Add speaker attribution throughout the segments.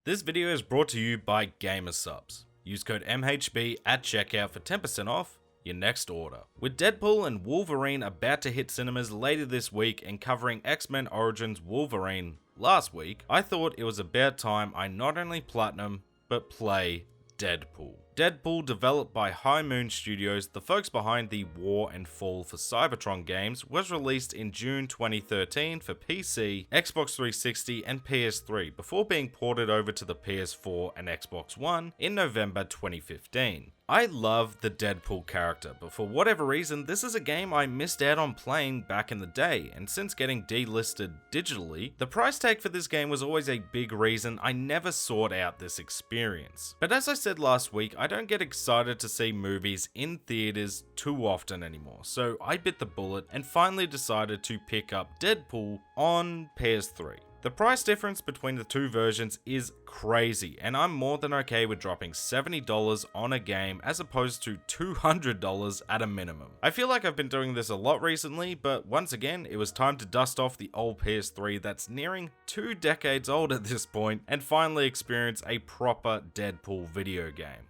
Speaker 1: This video is brought to you by Gamersubs. Use code MHB at checkout for 10% off your next order. With Deadpool and Wolverine about to hit cinemas later this week and covering X-Men Origins Wolverine last week, I thought it was about time I not only platinum, but play Deadpool. Deadpool, developed by High Moon Studios, the folks behind the War and Fall for Cybertron games, was released in June 2013 for PC, Xbox 360 and PS3 before being ported over to the PS4 and Xbox One in November 2015. I love the Deadpool character, but for whatever reason, this is a game I missed out on playing back in the day, and since getting delisted digitally, the price tag for this game was always a big reason I never sought out this experience. But as I said last week, I don't get excited to see movies in theaters too often anymore, so I bit the bullet and finally decided to pick up Deadpool on PS3. The price difference between the two versions is crazy, and I'm more than okay with dropping $70 on a game as opposed to $200 at a minimum. I feel like I've been doing this a lot recently, but once again, it was time to dust off the old PS3 that's nearing 2 decades old at this point and finally experience a proper Deadpool video game.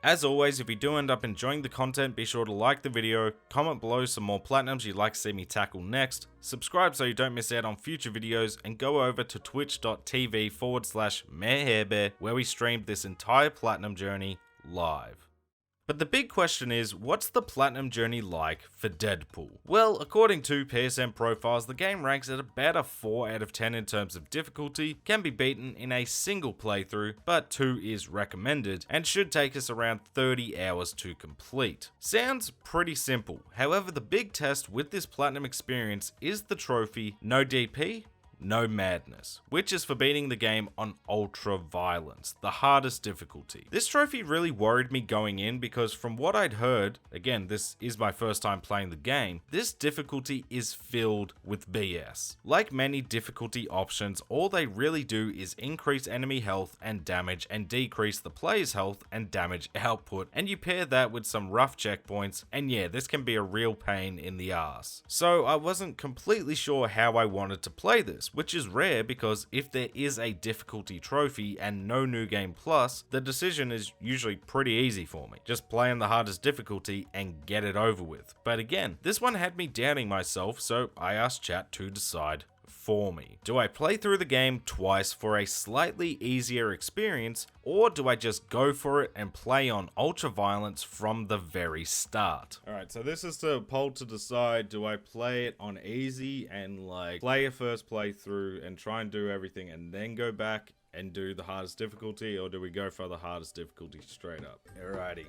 Speaker 1: As always, if you do end up enjoying the content, be sure to like the video, comment below some more platinums you'd like to see me tackle next, subscribe so you don't miss out on future videos, and go over to twitch.tv/MayorHairBear where we streamed this entire platinum journey live. But the big question is, what's the platinum journey like for Deadpool? Well, according to PSN profiles, the game ranks at about a 4 out of 10 in terms of difficulty, can be beaten in a single playthrough, but 2 is recommended, and should take us around 30 hours to complete. Sounds pretty simple, however the big test with this platinum experience is the trophy No DP, No Madness, which is for beating the game on Ultra Violence, the hardest difficulty. This trophy really worried me going in because from what I'd heard, again this is my first time playing the game, this difficulty is filled with BS. Like many difficulty options, all they really do is increase enemy health and damage and decrease the player's health and damage output, and you pair that with some rough checkpoints, and yeah, this can be a real pain in the ass. So I wasn't completely sure how I wanted to play this, which is rare because if there is a difficulty trophy and no new game plus, the decision is usually pretty easy for me. Just play on the hardest difficulty and get it over with. But again, this one had me doubting myself, so I asked chat to decide for me. Do I play through the game twice for a slightly easier experience, or do I just go for it and play on Ultra Violence from the very start? Alright, so this is the poll to decide, do I play it on easy and like play a first playthrough and try and do everything and then go back and do the hardest difficulty, or do we go for the hardest difficulty straight up? Alrighty.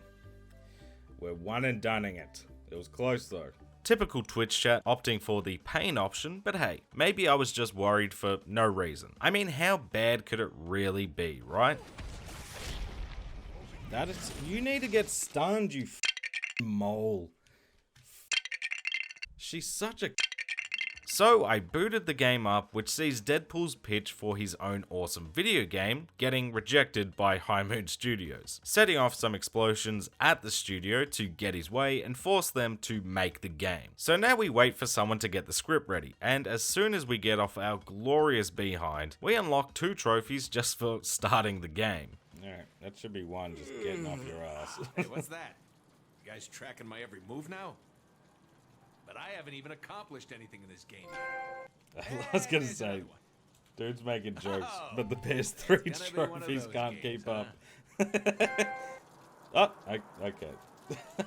Speaker 1: We're one and doneing it. It was close though. Typical Twitch chat opting for the pain option, but hey, maybe I was just worried for no reason. I mean, how bad could it really be, right? That is, you need to get stunned, you mole. She's such a. So I booted the game up, which sees Deadpool's pitch for his own awesome video game getting rejected by High Moon Studios, setting off some explosions at the studio to get his way and force them to make the game. So now we wait for someone to get the script ready, and as soon as we get off our glorious behind, we unlock 2 trophies just for starting the game. Alright, that should be 1, just getting off your ass.
Speaker 2: Hey, what's that? You guys tracking my every move now? But I haven't even accomplished anything in this game yet.
Speaker 1: I was gonna say, dude's making jokes, but the PS3 trophies can't keep up. Oh, okay.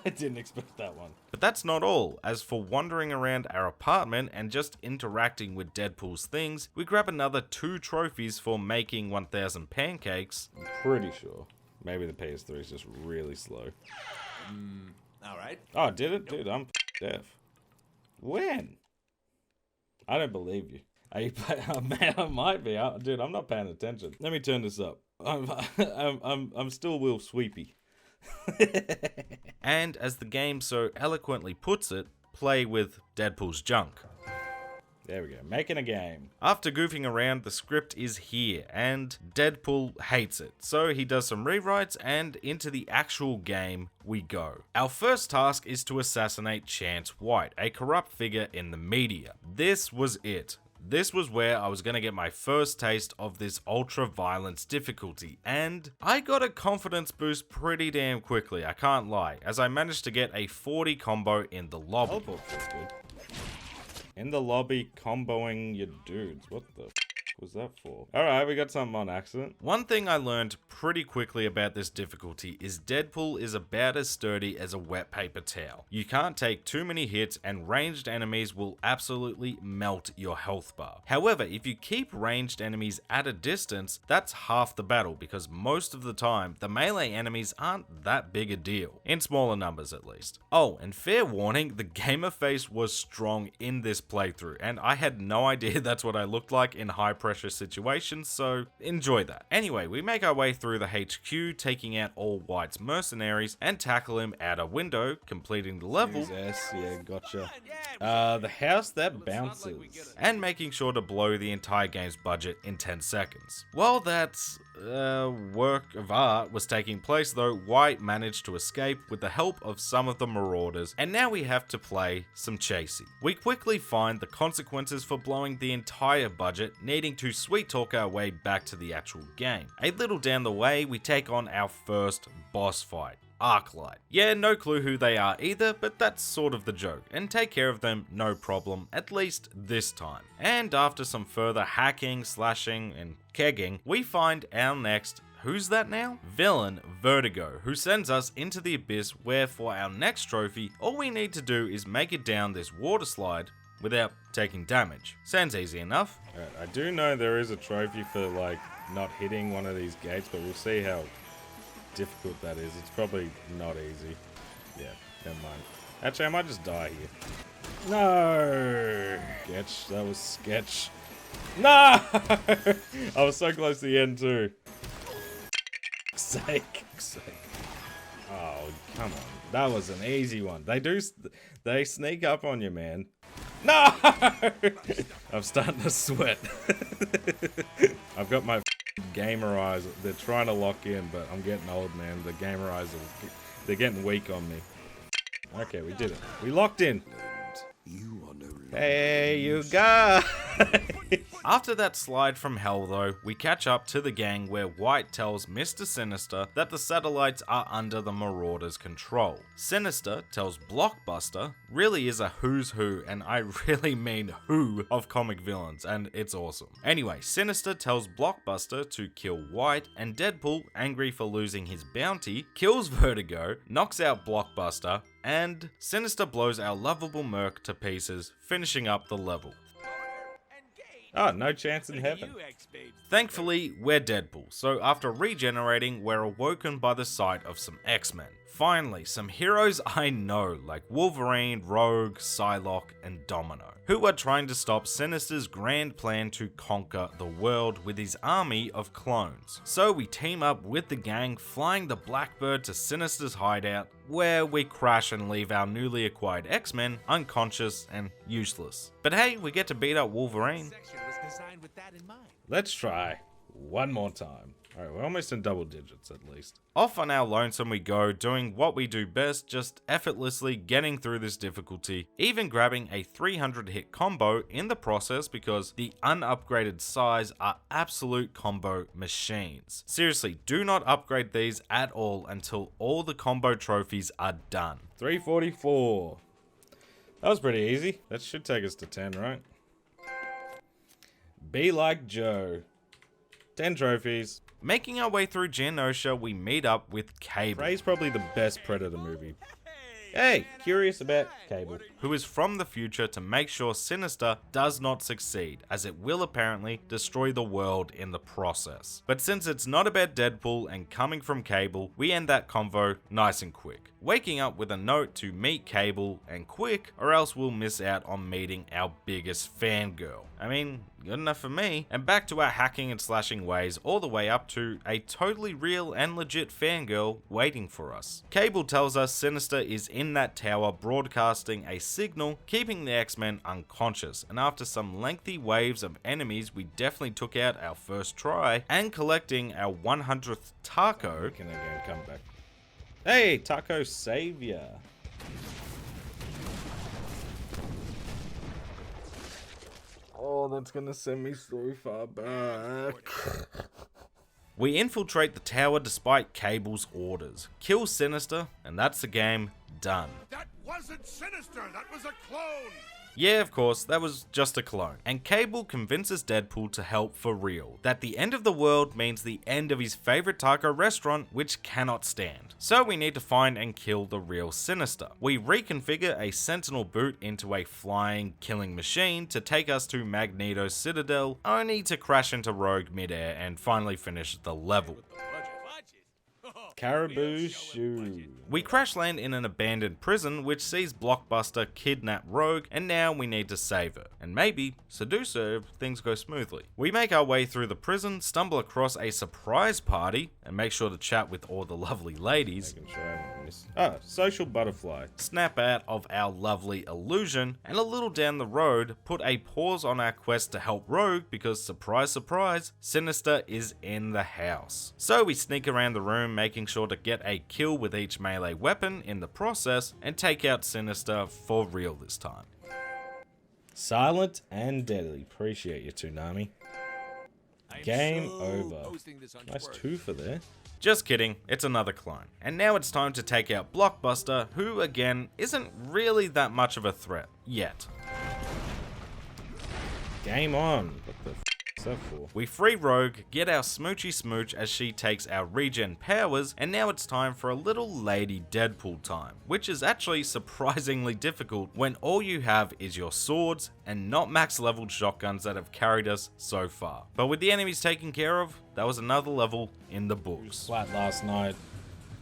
Speaker 1: I didn't expect that one. But that's not all. As for wandering around our apartment and just interacting with Deadpool's things, we grab another 2 trophies for making 1000 pancakes. I'm pretty sure. Maybe the PS3 is just really slow.
Speaker 2: Alright.
Speaker 1: Oh, did it? Dude, I'm deaf. When? I don't believe you. Are you man, I might be. Dude, I'm not paying attention. Let me turn this up. I'm still Will Sweepy. And as the game so eloquently puts it, play with Deadpool's junk. There we go, making a game. After goofing around, the script is here, and Deadpool hates it. So he does some rewrites, and into the actual game we go. Our first task is to assassinate Chance White, a corrupt figure in the media. This was it. this was where I was gonna get my first taste of this ultra violence difficulty, and I got a confidence boost pretty damn quickly, I can't lie, as I managed to get a 40 combo in the lobby.
Speaker 3: Teleport feels good. In the lobby, comboing your dudes. What the was that for? Alright, we got something on accident.
Speaker 1: One thing I learned pretty quickly about this difficulty is Deadpool is about as sturdy as a wet paper towel. You can't take too many hits and ranged enemies will absolutely melt your health bar. However, if you keep ranged enemies at a distance, that's half the battle because most of the time, the melee enemies aren't that big a deal. In smaller numbers at least. Oh, and fair warning, the gamer face was strong in this playthrough and I had no idea that's what I looked like in high pressure situations, so enjoy that. Anyway, we make our way through the HQ, taking out all White's mercenaries, and tackle him out a window, completing the level.
Speaker 3: Jesus, yeah, gotcha. The house that bounces.
Speaker 1: And making sure to blow the entire game's budget in 10 seconds. While that work of art was taking place though, White managed to escape with the help of some of the marauders, and now we have to play some chasey. We quickly find the consequences for blowing the entire budget, needing to sweet talk our way back to the actual game. A little down the way, we take on our first boss fight. Arclight. Yeah, no clue who they are either, but that's sort of the joke, and take care of them no problem, at least this time. And after some further hacking, slashing, and kegging, we find our next, who's that now? Villain, Vertigo, who sends us into the abyss where for our next trophy, all we need to do is make it down this water slide without taking damage. Sounds easy enough.
Speaker 3: Alright, I do know there is a trophy for like not hitting one of these gates, but we'll see how difficult that is. It's probably not easy. Yeah, never mind. Actually, I might just die here. No! Sketch, that was sketch. No! I was so close to the end too. Sake. Oh, come on. That was an easy one. They sneak up on you, man. No! I'm starting to sweat. I've got my gamer eyes. They're trying to lock in, but I'm getting old, man. The gamer eyes they're getting weak on me. Okay, we did it. We locked in. Hey, you guys!
Speaker 1: After that slide from hell though, we catch up to the gang where White tells Mr. Sinister that the satellites are under the Marauders' control. Sinister tells Blockbuster really is a who's who, and I really mean who, of comic villains, and it's awesome. Anyway, Sinister tells Blockbuster to kill White, and Deadpool, angry for losing his bounty, kills Vertigo, knocks out Blockbuster, and Sinister blows our lovable merc to pieces, finishing up the level.
Speaker 3: Oh, no chance in heaven.
Speaker 1: Thankfully, we're Deadpool, so after regenerating, we're awoken by the sight of some X-Men. Finally, some heroes I know, like Wolverine, Rogue, Psylocke, and Domino, who are trying to stop Sinister's grand plan to conquer the world with his army of clones. So we team up with the gang, flying the Blackbird to Sinister's hideout, where we crash and leave our newly acquired X-Men unconscious and useless. But hey, we get to beat up Wolverine.
Speaker 3: Let's try one more time. Alright, we're almost in double digits at least.
Speaker 1: Off on our lonesome we go, doing what we do best, just effortlessly getting through this difficulty, even grabbing a 300 hit combo in the process because the unupgraded size are absolute combo machines. Seriously, do not upgrade these at all until all the combo trophies are done.
Speaker 3: 344. That was pretty easy. That should take us to 10, right? Be like Joe. 10 trophies.
Speaker 1: Making our way through Genosha, we meet up with Cable.
Speaker 3: Ray's probably the best Predator movie. Hey, curious about Cable.
Speaker 1: Who is from the future to make sure Sinister does not succeed, as it will apparently destroy the world in the process. But since it's not about Deadpool and coming from Cable, we end that convo nice and quick. Waking up with a note to meet Cable, and quick, or else we'll miss out on meeting our biggest fangirl. I mean, good enough for me. And back to our hacking and slashing ways, all the way up to a totally real and legit fangirl waiting for us. Cable tells us Sinister is in that tower broadcasting a signal, keeping the X-Men unconscious, and after some lengthy waves of enemies, we definitely took out our first try, and collecting our 100th taco.
Speaker 3: Can again come back. Hey, Taco Savior.
Speaker 1: Oh,
Speaker 3: Oh, that's gonna send me so far back.
Speaker 1: We infiltrate the tower despite Cable's orders, kill Sinister, and that's the game done.
Speaker 4: That wasn't Sinister, that was a clone!
Speaker 1: Yeah, of course, that was just a clone. And Cable convinces Deadpool to help for real, that the end of the world means the end of his favorite taco restaurant, which cannot stand. So we need to find and kill the real Sinister. We reconfigure a Sentinel boot into a flying, killing machine to take us to Magneto's Citadel, only to crash into Rogue midair and finally finish the level.
Speaker 3: Caribou shoe.
Speaker 1: We crash land in an abandoned prison which sees Blockbuster kidnap Rogue, and now we need to save her, and maybe seduce her if things go smoothly. We make our way through the prison, stumble across a surprise party, and make sure to chat with all the lovely ladies.
Speaker 3: Making sure I haven't missed. Ah, social butterfly.
Speaker 1: Snap out of our lovely illusion, and a little down the road, put a pause on our quest to help Rogue because, surprise surprise, Sinister is in the house. So we sneak around the room, making sure to get a kill with each melee weapon in the process, and take out Sinister for real this time.
Speaker 3: Silent and deadly. Appreciate you, Toonami. Game over. Nice twofer there.
Speaker 1: Just kidding, it's another clone. And now it's time to take out Blockbuster, who again isn't really that much of a threat yet.
Speaker 3: Game on. What the f is that for?
Speaker 1: We free Rogue, get our smoochy smooch as she takes our regen powers, and now it's time for a little Lady Deadpool time, which is actually surprisingly difficult when all you have is your swords and not max leveled shotguns that have carried us so far. But with the enemies taken care of, that was another level in the books.
Speaker 3: Flat last night.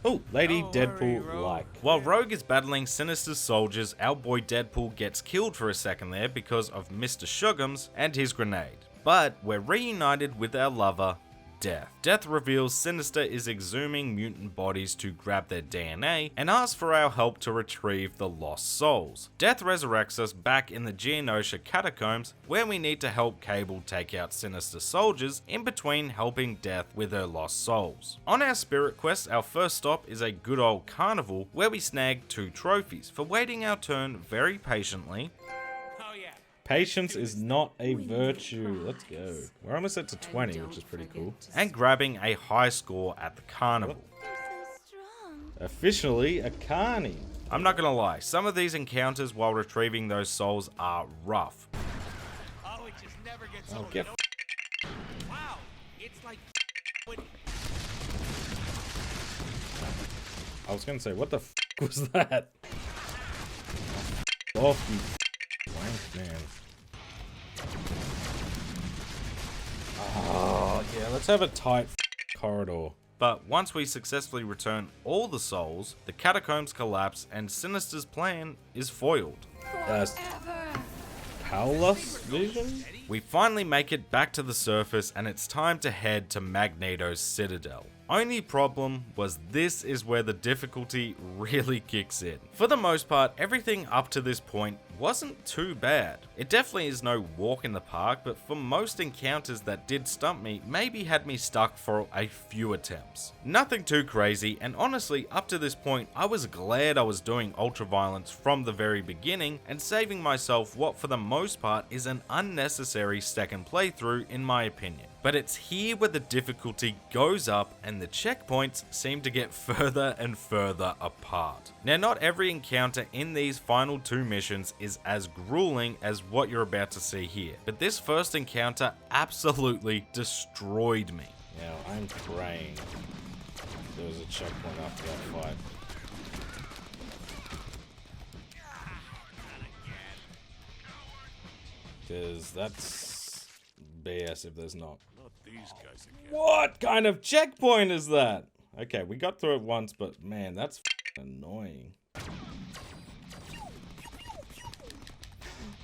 Speaker 3: Oh, Lady Deadpool like.
Speaker 1: While Rogue is battling Sinister's soldiers, our boy Deadpool gets killed for a second there because of Mr. Shugums and his grenade. But we're reunited with our lover, Death. Death reveals Sinister is exhuming mutant bodies to grab their DNA and asks for our help to retrieve the lost souls. Death resurrects us back in the Geonosia catacombs, where we need to help Cable take out Sinister soldiers in between helping Death with her lost souls. On our spirit quest, our first stop is a good old carnival where we snag 2 trophies for waiting our turn very patiently.
Speaker 3: Patience is not a virtue. Let's go. We're almost at to 20, which is pretty cool.
Speaker 1: And grabbing a high score at the carnival.
Speaker 3: Officially a carny.
Speaker 1: I'm not gonna lie, some of these encounters while retrieving those souls are rough.
Speaker 2: Oh, it just never gets
Speaker 3: Oh,
Speaker 2: old.
Speaker 3: get
Speaker 2: Wow, it's like
Speaker 3: I was gonna say, what the f was that? Off, you wank man. Oh, yeah, let's have a tight corridor.
Speaker 1: But once we successfully return all the souls, the catacombs collapse and Sinister's plan is foiled.
Speaker 3: Paulus vision?
Speaker 1: We finally make it back to the surface and it's time to head to Magneto's Citadel. Only problem was this is where the difficulty really kicks in. For the most part, everything up to this point wasn't too bad. It definitely is no walk in the park, but for most encounters that did stump me, maybe had me stuck for a few attempts. Nothing too crazy, and honestly, up to this point, I was glad I was doing ultraviolence from the very beginning and saving myself what for the most part is an unnecessary second playthrough in my opinion. But it's here where the difficulty goes up and the checkpoints seem to get further and further apart. Now, not every encounter in these final 2 missions is as grueling as what you're about to see here, but this first encounter absolutely destroyed me.
Speaker 3: Now, I'm praying there was a checkpoint after that fight. Because that's BS if there's not.
Speaker 4: These guys again.
Speaker 3: What kind of checkpoint is that? Okay, we got through it once, but man, that's annoying.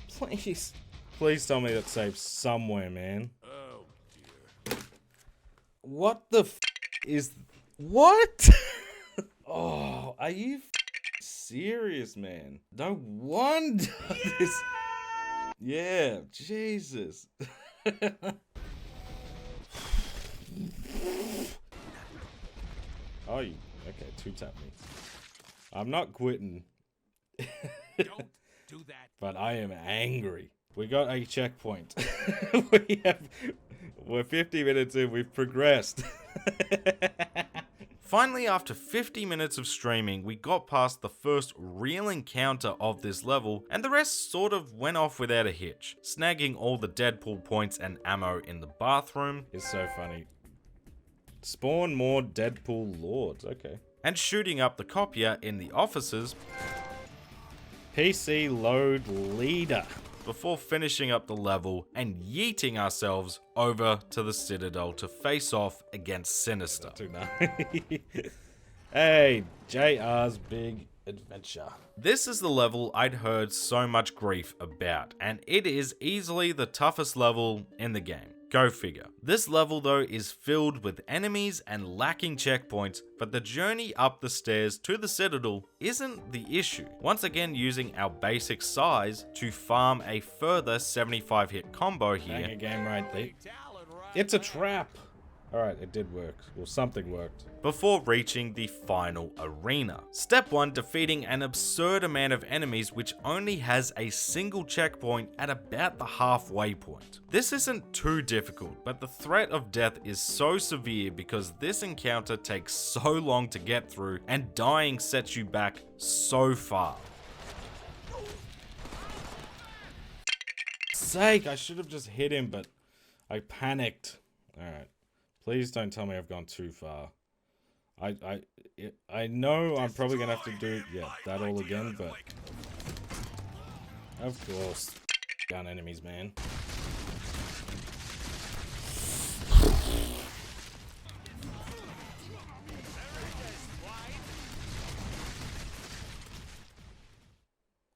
Speaker 3: Please. Please tell me that saves somewhere, man.
Speaker 4: Oh, dear.
Speaker 3: What the is... What? Oh, are you serious, man? No wonder this... Yeah, Jesus. Oh, you... Okay, 2-tap me. I'm not quitting.
Speaker 2: don't do that.
Speaker 3: But I am angry. We got a checkpoint. We're 50 minutes in, we've progressed.
Speaker 1: Finally, after 50 minutes of streaming, we got past the first real encounter of this level, and the rest sort of went off without a hitch. Snagging all the Deadpool points and ammo in the bathroom.
Speaker 3: It's so funny. Spawn more Deadpool lords, okay.
Speaker 1: And shooting up the copier in the offices.
Speaker 3: PC load leader.
Speaker 1: Before finishing up the level and yeeting ourselves over to the Citadel to face off against Sinister.
Speaker 3: Hey, JR's big adventure.
Speaker 1: This is the level I'd heard so much grief about, and it is easily the toughest level in the game. Go figure. This level though is filled with enemies and lacking checkpoints, but the journey up the stairs to the Citadel isn't the issue. Once again using our basic size to farm a further 75 hit combo here.
Speaker 3: Dang a game right there. It's a trap. Alright, it did work. Well, something worked.
Speaker 1: Before reaching the final arena. Step 1, defeating an absurd amount of enemies which only has a single checkpoint at about the halfway point. This isn't too difficult, but the threat of death is so severe because this encounter takes so long to get through and dying sets you back so far.
Speaker 3: Sake, I should have just hit him, but I panicked. Alright. Please don't tell me I've gone too far. I know I'm probably gonna have to do that all again, but of course, gun enemies, man.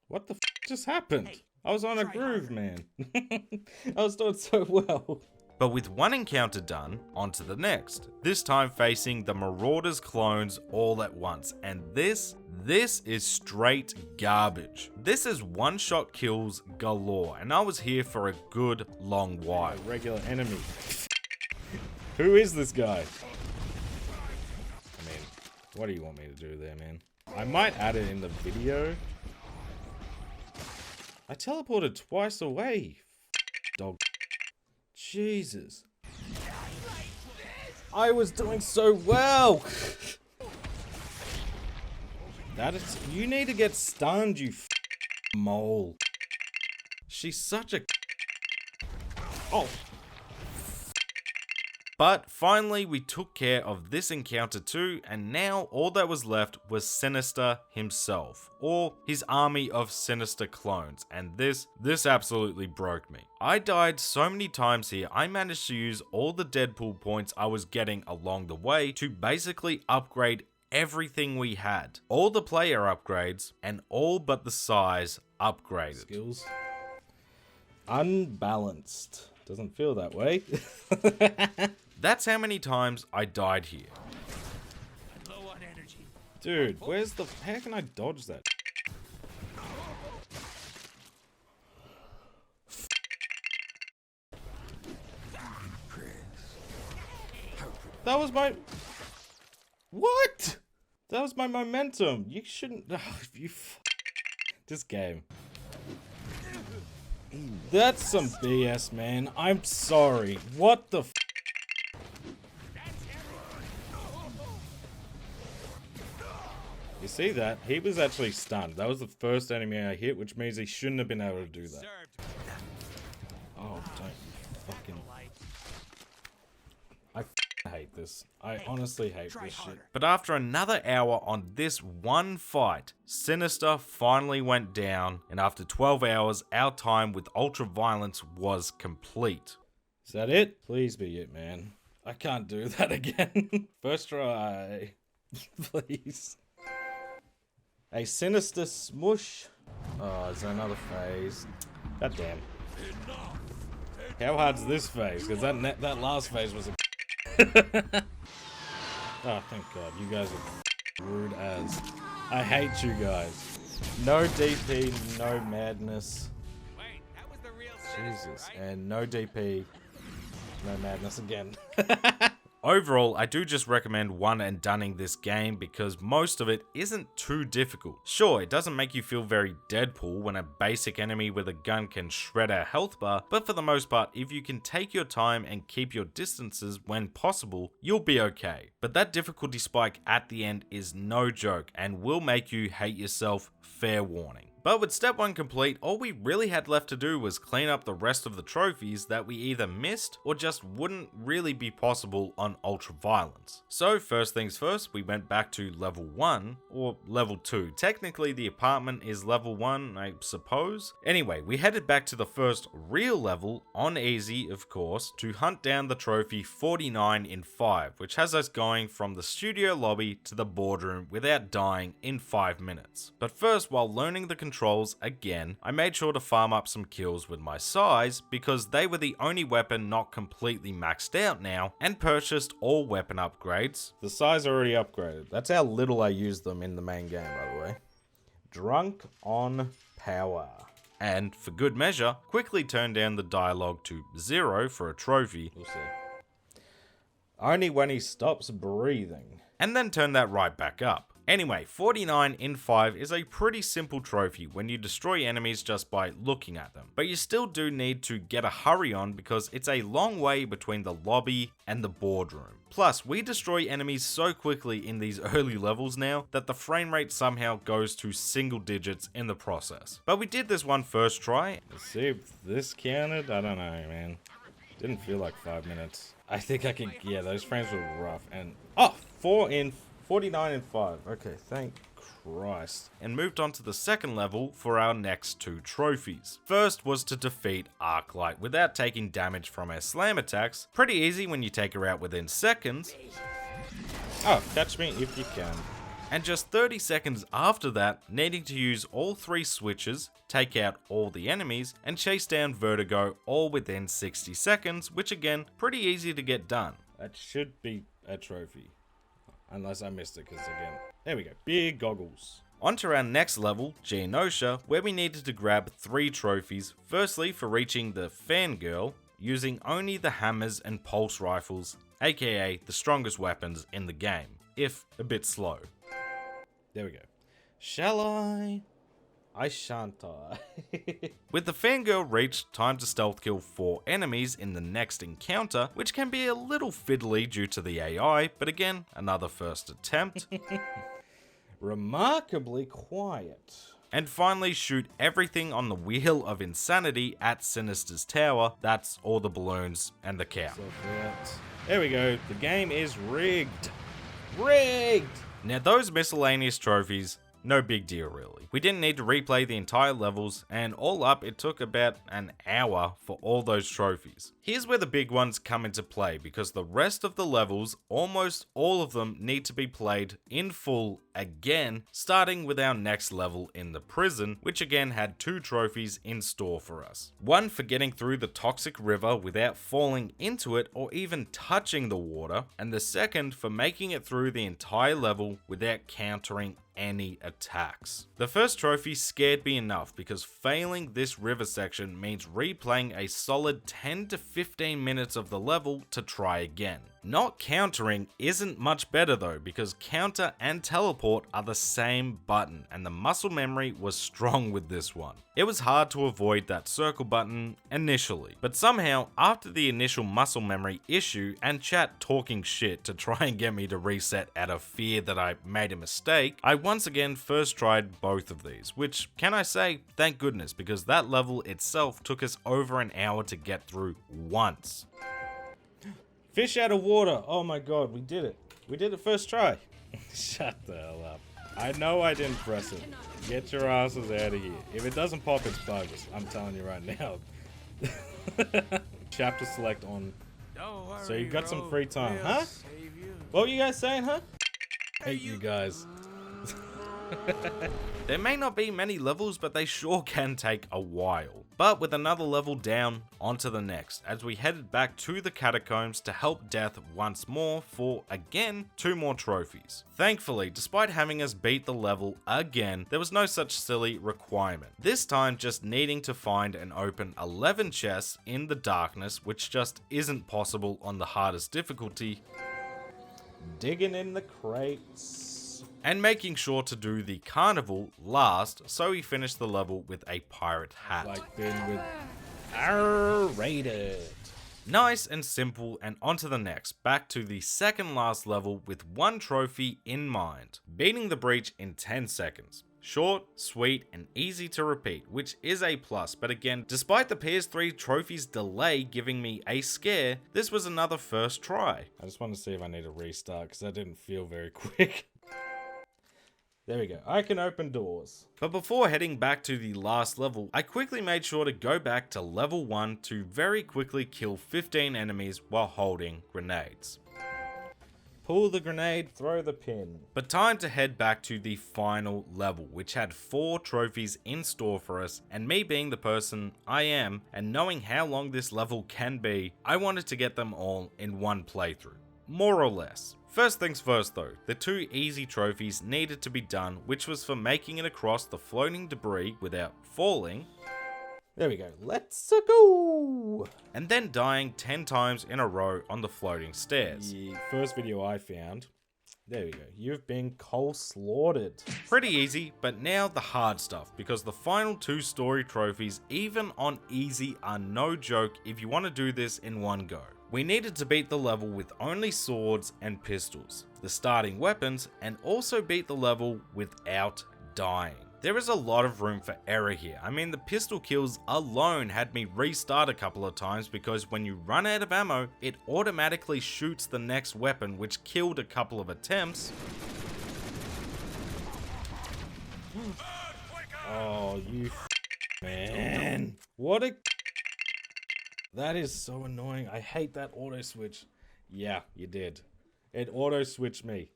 Speaker 3: What the f just happened? I was on a groove, man. I was doing so well.
Speaker 1: But with one encounter done, on to the next. This time facing the Marauders clones all at once. And this is straight garbage. This is one-shot kills galore, and I was here for a good long while.
Speaker 3: A regular enemy. Who is this guy? I mean, what do you want me to do there, man? I might add it in the video. I teleported twice away. Dog. Jesus. I was doing so well. You need to get stunned, you mole. She's such a... Oh.
Speaker 1: But finally we took care of this encounter too, and now all that was left was Sinister himself, or his army of Sinister clones, and this absolutely broke me. I died so many times here, I managed to use all the Deadpool points I was getting along the way to basically upgrade everything we had. All the player upgrades, and all but the size upgraded.
Speaker 3: Skills. Unbalanced. Doesn't feel that way.
Speaker 1: That's how many times I died here.
Speaker 2: Low on energy.
Speaker 3: Dude, where's the... How can I dodge that? That was my... What? That was my momentum. You shouldn't... This game. That's some BS, man. I'm sorry. What the f... You see that? He was actually stunned. That was the first enemy I hit, which means he shouldn't have been able to do that. Oh, don't fucking... I hate this. I honestly hate this shit.
Speaker 1: But after another hour on this one fight, Sinister finally went down, and after 12 hours, our time with Ultraviolence was complete.
Speaker 3: Is that it? Please be it, man. I can't do that again. First try. Please. A Sinister smush. Oh, is there another phase? God damn. How hard's this phase? Because that last phase was a... Oh, thank God. You guys are rude as. I hate you guys. No DP, no madness.
Speaker 2: Wait, that was the real
Speaker 3: Jesus. And no DP, no madness again.
Speaker 1: Overall, I do just recommend one and doneing this game because most of it isn't too difficult. Sure, it doesn't make you feel very Deadpool when a basic enemy with a gun can shred our health bar, but for the most part, if you can take your time and keep your distances when possible, you'll be okay. But that difficulty spike at the end is no joke and will make you hate yourself, fair warning. But with step 1 complete, all we really had left to do was clean up the rest of the trophies that we either missed or just wouldn't really be possible on Ultra Violence. So first things first, we went back to level 1, or level 2. Technically the apartment is level 1, I suppose. Anyway, we headed back to the first real level, on easy of course, to hunt down the trophy 49 in 5, which has us going from the studio lobby to the boardroom without dying in 5 minutes. But first, while learning the controls again, I made sure to farm up some kills with my size because they were the only weapon not completely maxed out now, and purchased all weapon upgrades.
Speaker 3: The size already upgraded. That's how little I use them in the main game, by the way. Drunk on power.
Speaker 1: And for good measure, quickly turned down the dialogue to 0 for a trophy.
Speaker 3: We'll see. Only when he stops breathing.
Speaker 1: And then turn that right back up. Anyway, 49 in 5 is a pretty simple trophy when you destroy enemies just by looking at them, but you still do need to get a hurry on because it's a long way between the lobby and the boardroom. Plus, we destroy enemies so quickly in these early levels now that the frame rate somehow goes to single digits in the process. But we did this one first try.
Speaker 3: Let's see if this counted. I don't know, man. Didn't feel like 5 minutes. I think I can, yeah, those frames were rough. And, 49 and 5. Okay, thank Christ.
Speaker 1: And moved on to the second level for our next 2 trophies. First was to defeat Arclight without taking damage from her slam attacks. Pretty easy when you take her out within seconds.
Speaker 3: Oh, catch me if you can.
Speaker 1: And just 30 seconds after that, needing to use all 3 switches, take out all the enemies, and chase down Vertigo all within 60 seconds, which again, pretty easy to get done.
Speaker 3: That should be a trophy. Unless I missed it, because again, there we go, big goggles.
Speaker 1: On to our next level, Genosha, where we needed to grab 3 trophies. Firstly, for reaching the Fangirl, using only the hammers and pulse rifles, aka the strongest weapons in the game, if a bit slow.
Speaker 3: There we go. Shall I? I shan't I.
Speaker 1: With the Fangirl reached, time to stealth kill 4 enemies in the next encounter, which can be a little fiddly due to the AI, but again, another first attempt.
Speaker 3: Remarkably quiet.
Speaker 1: And finally shoot everything on the Wheel of Insanity at Sinister's Tower. That's all the balloons and the cow.
Speaker 3: There we go. The game is rigged. Rigged!
Speaker 1: Now those miscellaneous trophies, no big deal really. We didn't need to replay the entire levels, and all up it took about an hour for all those trophies. Here's where the big ones come into play, because the rest of the levels, almost all of them, need to be played in full again, starting with our next level in the prison, which again had 2 trophies in store for us. One for getting through the toxic river without falling into it or even touching the water, and the second for making it through the entire level without countering any attacks. The first trophy scared me enough because failing this river section means replaying a solid 10 to 15 minutes of the level to try again. Not countering isn't much better though, because counter and teleport are the same button, and the muscle memory was strong with this one. It was hard to avoid that circle button initially, but somehow after the initial muscle memory issue and chat talking shit to try and get me to reset out of fear that I made a mistake, I once again first tried both of these, which, can I say, thank goodness, because that level itself took us over an hour to get through once.
Speaker 3: Fish out of water. Oh my god, we did it. We did it first try. Shut the hell up. I know I didn't press it. Get your asses out of here. If it doesn't pop, it's bugs. I'm telling you right now. Chapter select on. So you got some free time, huh? What were you guys saying, huh? Hate you guys.
Speaker 1: There may not be many levels, but they sure can take a while. But with another level down, on to the next, as we headed back to the catacombs to help Death once more for, again, 2 more trophies. Thankfully, despite having us beat the level again, there was no such silly requirement. This time just needing to find and open 11 chests in the darkness, which just isn't possible on the hardest difficulty.
Speaker 3: Digging in the crates.
Speaker 1: And making sure to do the carnival last, so he finished the level with a pirate hat.
Speaker 3: Like being with R-rated.
Speaker 1: Nice and simple, and on to the next, back to the second last level with one trophy in mind. Beating the breach in 10 seconds. Short, sweet, and easy to repeat, which is a plus, but again, despite the PS3 trophy's delay giving me a scare, this was another first try.
Speaker 3: I just want to see if I need a restart, because that didn't feel very quick. There we go. I can open doors.
Speaker 1: But before heading back to the last level, I quickly made sure to go back to level 1 to very quickly kill 15 enemies while holding grenades.
Speaker 3: Pull the grenade, throw the pin.
Speaker 1: But time to head back to the final level, which had 4 trophies in store for us, and me being the person I am, and knowing how long this level can be, I wanted to get them all in one playthrough. More or less. First things first though, the 2 easy trophies needed to be done, which was for making it across the floating debris without falling.
Speaker 3: There we go. Let's go!
Speaker 1: And then dying 10 times in a row on the floating stairs.
Speaker 3: The first video I found. There we go. You've been coleslaughed.
Speaker 1: Pretty easy, but now the hard stuff, because the final 2 story trophies, even on easy, are no joke if you want to do this in one go. We needed to beat the level with only swords and pistols, the starting weapons, and also beat the level without dying. There is a lot of room for error here. I mean, the pistol kills alone had me restart a couple of times because when you run out of ammo, it automatically shoots the next weapon, which killed a couple of attempts.
Speaker 3: Oh, you man. What a... That is so annoying. I hate that auto switch. Yeah, you did. It auto switched me.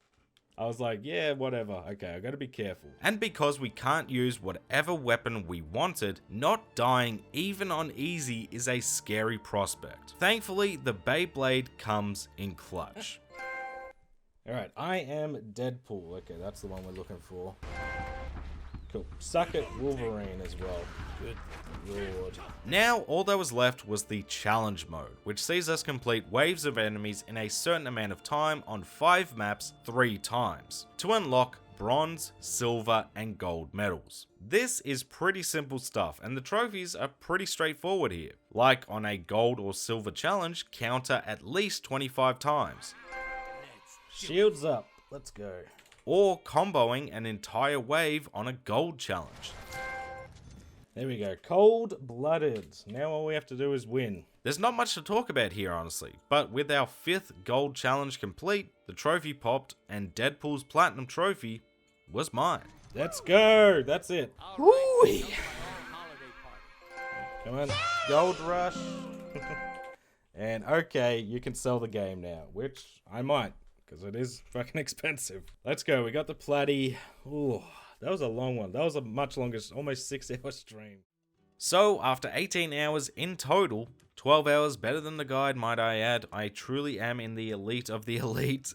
Speaker 3: I was like, yeah, whatever. Okay, I gotta be careful.
Speaker 1: And because we can't use whatever weapon we wanted, not dying even on easy is a scary prospect. Thankfully, the Beyblade comes in clutch.
Speaker 3: Alright, I am Deadpool. Okay, that's the one we're looking for. Cool. Suck it, Wolverine as well. Good lord.
Speaker 1: Now, all that was left was the challenge mode, which sees us complete waves of enemies in a certain amount of time on 5 maps 3 times, to unlock bronze, silver, and gold medals. This is pretty simple stuff, and the trophies are pretty straightforward here. Like on a gold or silver challenge, counter at least 25 times.
Speaker 3: Shields up. Let's go.
Speaker 1: Or comboing an entire wave on a gold challenge.
Speaker 3: There we go. Cold-blooded. Now all we have to do is win.
Speaker 1: There's not much to talk about here, honestly, but with our 5th gold challenge complete, the trophy popped, and Deadpool's platinum trophy was mine.
Speaker 3: Let's go. That's it. Woo-wee. Come on. Gold rush. And okay, you can sell the game now, which I might, because it is fucking expensive. Let's go. We got the platy. Ooh, that was a long one. That was a much longer, almost 6-hour stream.
Speaker 1: So, after 18 hours in total, 12 hours better than the guide, might I add, I truly am in the elite of the elite.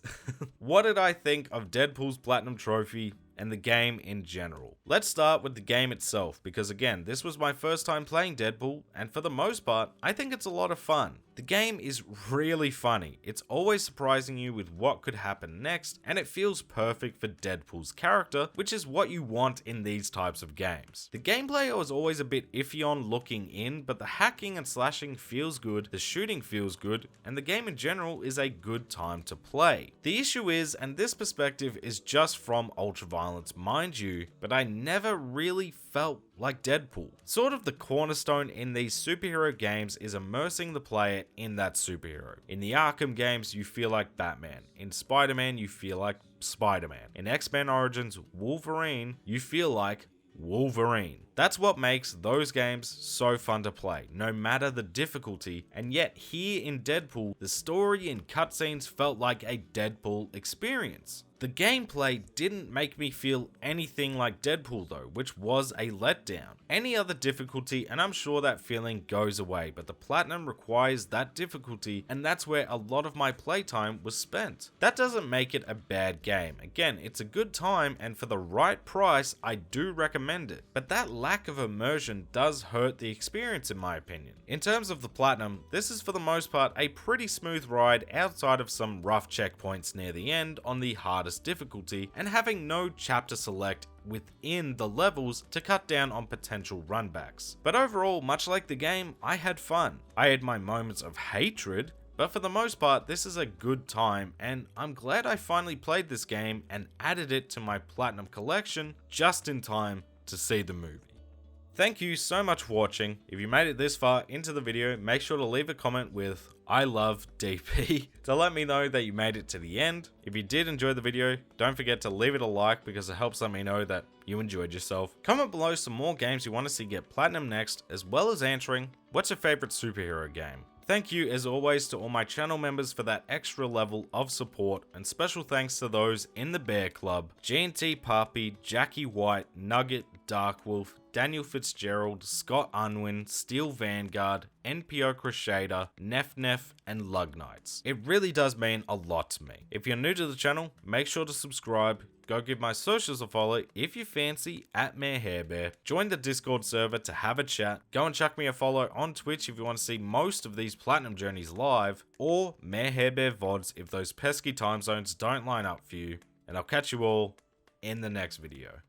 Speaker 1: What did I think of Deadpool's Platinum Trophy and the game in general? Let's start with the game itself, because again, this was my first time playing Deadpool, and for the most part, I think it's a lot of fun. The game is really funny. It's always surprising you with what could happen next, and it feels perfect for Deadpool's character, which is what you want in these types of games. The gameplay I was always a bit iffy on looking in, but the hacking and slashing feels good, the shooting feels good, and the game in general is a good time to play. The issue is, and this perspective is just from Ultraviolence, mind you, but I never really felt like Deadpool. Sort of the cornerstone in these superhero games is immersing the player in that superhero. In the Arkham games, you feel like Batman. In Spider-Man, you feel like Spider-Man. In X-Men Origins Wolverine, you feel like Wolverine. That's what makes those games so fun to play, no matter the difficulty, and yet here in Deadpool, the story and cutscenes felt like a Deadpool experience. The gameplay didn't make me feel anything like Deadpool though, which was a letdown. Any other difficulty and I'm sure that feeling goes away, but the Platinum requires that difficulty and that's where a lot of my playtime was spent. That doesn't make it a bad game. Again, it's a good time and for the right price, I do recommend it. But that lack of immersion does hurt the experience in my opinion. In terms of the Platinum, this is for the most part a pretty smooth ride outside of some rough checkpoints near the end on the hardest difficulty and having no chapter select within the levels to cut down on potential runbacks. But overall, much like the game, I had fun. I had my moments of hatred, but for the most part, this is a good time, and I'm glad I finally played this game and added it to my Platinum collection just in time to see the movie. Thank you so much for watching. If you made it this far into the video, make sure to leave a comment with "I love DP" to let me know that you made it to the end. If you did enjoy the video, don't forget to leave it a like because it helps let me know that you enjoyed yourself. Comment below some more games you want to see get Platinum next, as well as answering what's your favorite superhero game. Thank you as always to all my channel members for that extra level of support, and special thanks to those in the Bear Club: G&T Papi, Jackie White, Nugget, Darkwolf, Daniel Fitzgerald, Scott Unwin, Steel Vanguard, NPO Crusader, Nef, and Lug Knights. It really does mean a lot to me. If you're new to the channel, make sure to subscribe. Go give my socials a follow if you fancy at MayorHairBear. Join the Discord server to have a chat. Go and chuck me a follow on Twitch if you want to see most of these Platinum journeys live, or MayorHairBear VODs if those pesky time zones don't line up for you. And I'll catch you all in the next video.